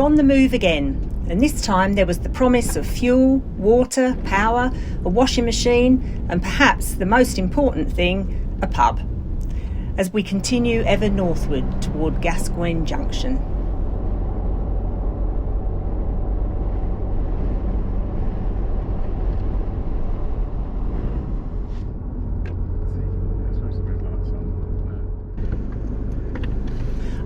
on the move again, and this time there was the promise of fuel, water, power, a washing machine, and perhaps the most important thing, a pub, as we continue ever northward toward Gascoyne Junction.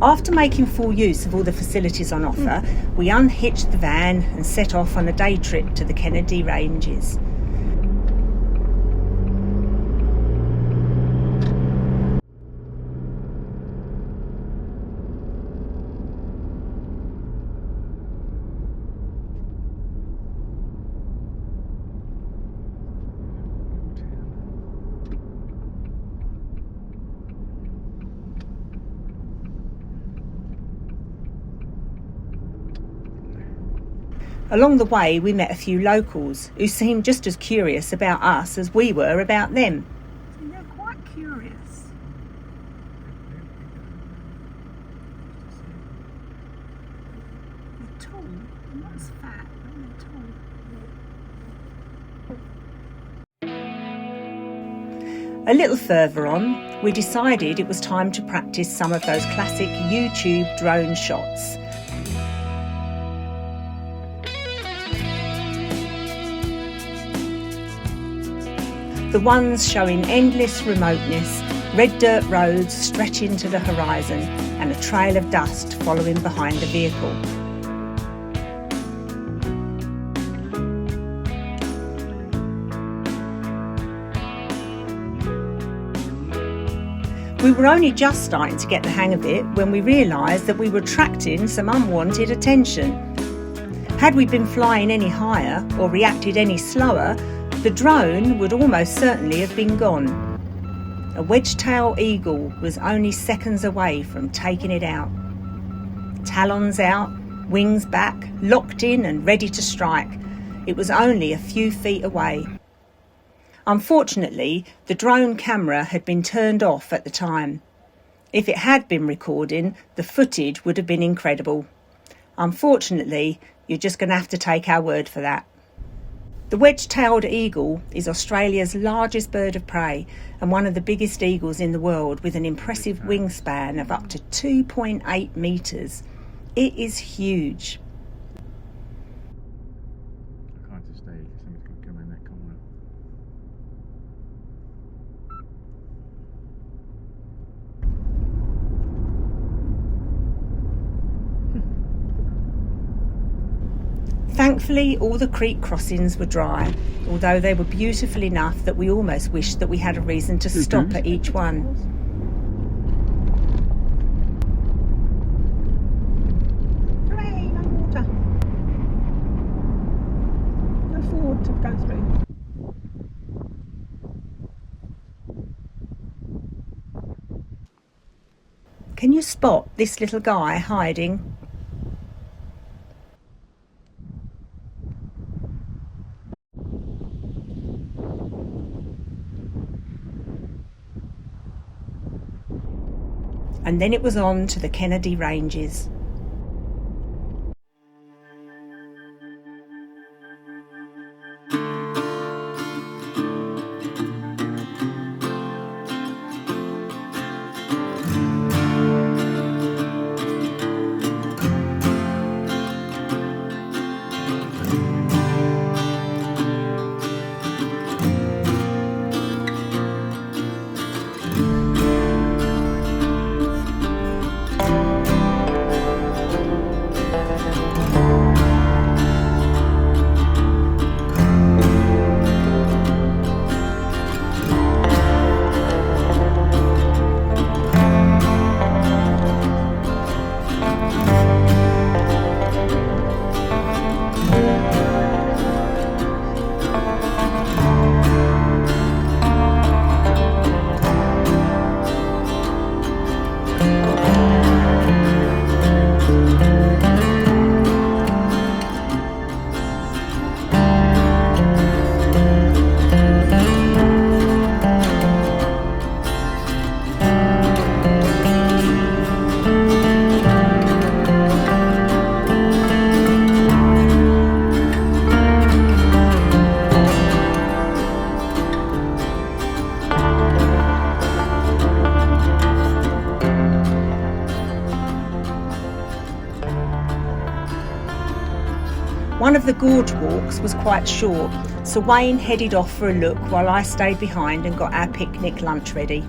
After making full use of all the facilities on offer, we unhitched the van and set off on a day trip to the Kennedy Ranges. Along the way, we met a few locals who seemed just as curious about us as we were about them. They're quite curious. They're tall. They're not as fat, but they're tall. A little further on, we decided it was time to practice some of those classic YouTube drone shots. The ones showing endless remoteness, red dirt roads stretching to the horizon, and a trail of dust following behind the vehicle. We were only just starting to get the hang of it when we realised that we were attracting some unwanted attention. Had we been flying any higher or reacted any slower, the drone would almost certainly have been gone. A wedge-tailed eagle was only seconds away from taking it out. Talons out, wings back, locked in and ready to strike. It was only a few feet away. Unfortunately, the drone camera had been turned off at the time. If it had been recording, the footage would have been incredible. Unfortunately, you're just going to have to take our word for that. The wedge-tailed eagle is Australia's largest bird of prey and one of the biggest eagles in the world, with an impressive wingspan of up to 2.8 metres. It is huge. I can't just stay, somebody's got to come in that corner. Thankfully, all the creek crossings were dry, although they were beautiful enough that we almost wished that we had a reason to stop at each one. Hooray, no water. No ford to go through. Can you spot this little guy hiding? And then it was on to the Kennedy Ranges. One of the gorge walks was quite short, so Wayne headed off for a look while I stayed behind and got our picnic lunch ready.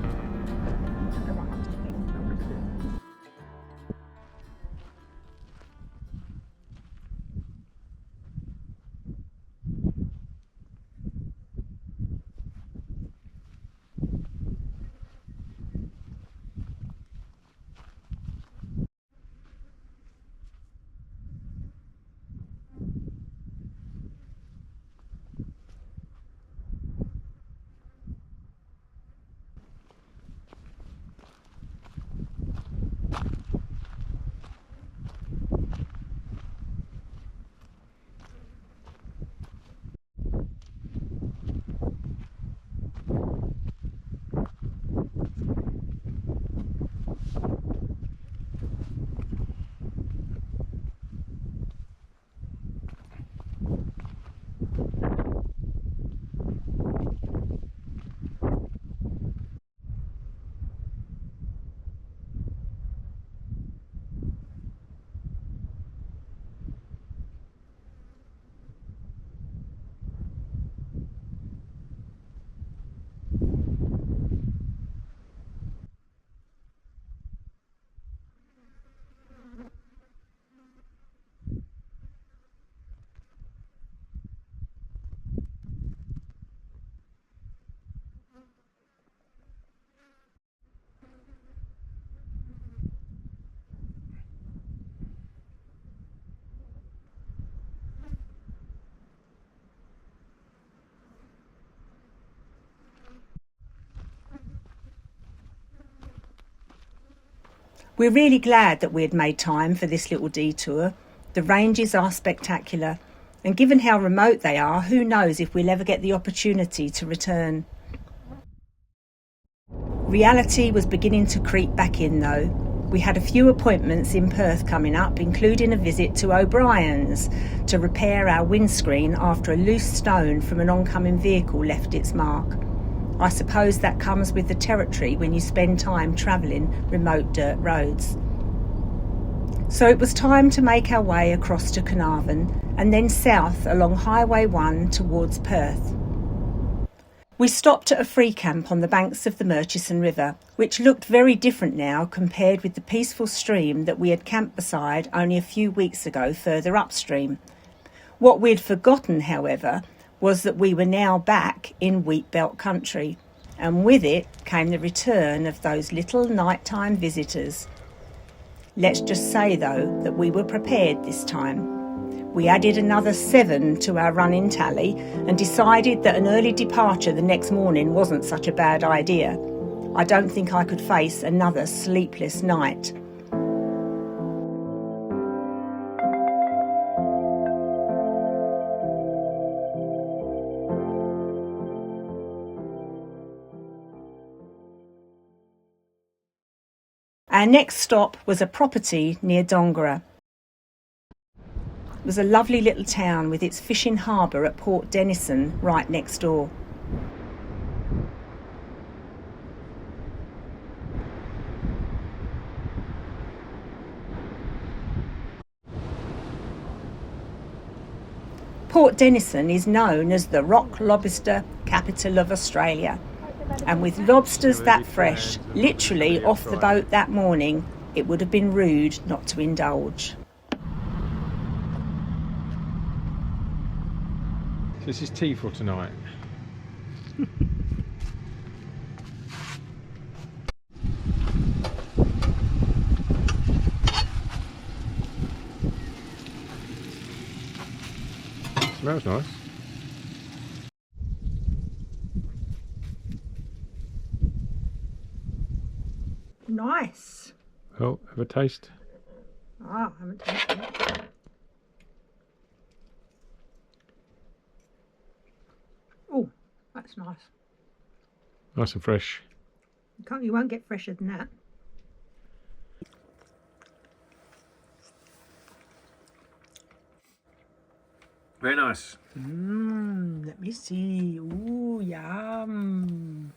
We're really glad that we had made time for this little detour. The ranges are spectacular, and given how remote they are, who knows if we'll ever get the opportunity to return. Reality was beginning to creep back in though. We had a few appointments in Perth coming up, including a visit to O'Brien's to repair our windscreen after a loose stone from an oncoming vehicle left its mark. I suppose that comes with the territory when you spend time travelling remote dirt roads. So it was time to make our way across to Carnarvon and then south along Highway 1 towards Perth. We stopped at a free camp on the banks of the Murchison River, which looked very different now compared with the peaceful stream that we had camped beside only a few weeks ago further upstream. What we'd forgotten, however, was that we were now back in wheat belt country, and with it came the return of those little nighttime visitors. Let's just say though that we were prepared this time. We added another 7 to our running tally and decided that an early departure the next morning wasn't such a bad idea. I don't think I could face another sleepless night. Our next stop was a property near Dongara. It was a lovely little town with its fishing harbour at Port Denison right next door. Port Denison is known as the rock lobster capital of Australia. And with lobsters that fresh, literally off the boat that morning, it would have been rude not to indulge. This is tea for tonight. Smells nice. Nice. Oh, have a taste. Ah, I haven't tasted it. Oh, that's nice. Nice and fresh. You won't get fresher than that. Very nice. Let me see. Ooh, yum.